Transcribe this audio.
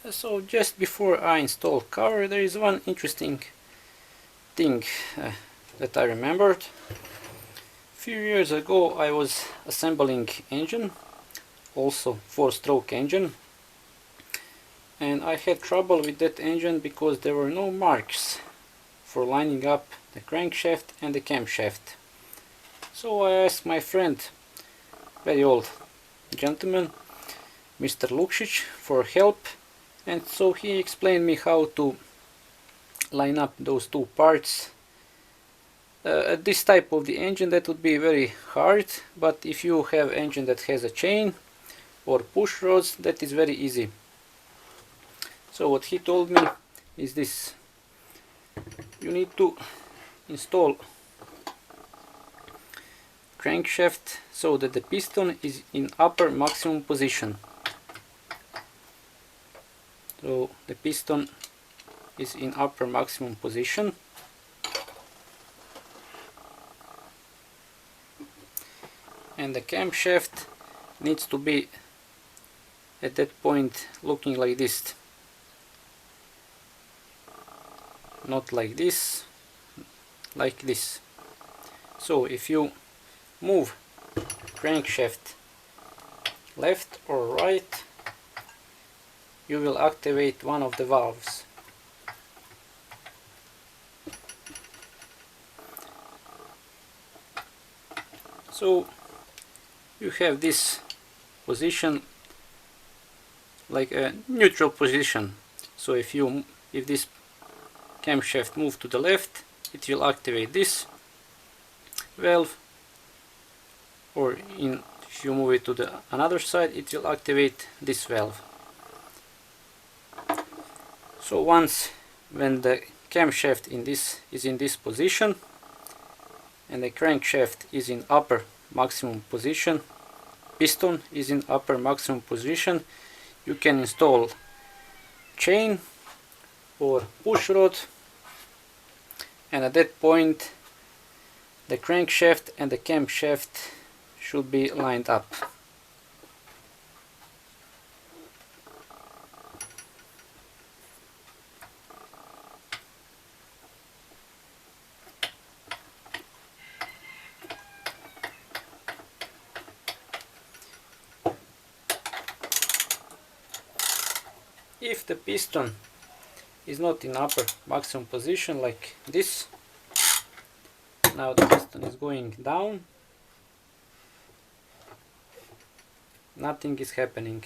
So just before I install cover, there is one interesting thing that I remembered. A few years ago I was assembling engine, also 4-stroke engine, and I had trouble with that engine because there were no marks for lining up the crankshaft and the camshaft. So I asked my friend, very old gentleman, Mr. Lukšić, for help, and so he explained me how to line up those two parts. At this type of the engine that would be very hard, but if you have engine that has a chain or push rods, that is very easy. So what he told me is this: you need to install crankshaft so that the piston is in upper maximum position. So the piston is in upper maximum position, and the camshaft needs to be at that point looking like this, not like this, like this. So if you move crankshaft left or right, you will activate one of the valves. So you have this position like a neutral position. So if this camshaft moves to the left, it will activate this valve, or if you move it to the another side, it will activate this valve. So when the camshaft is in this position and the crankshaft is in upper maximum position, piston is in upper maximum position, you can install chain or push rod, and at that point the crankshaft and the camshaft should be lined up. If the piston is not in upper maximum position like this, now the piston is going down, nothing is happening.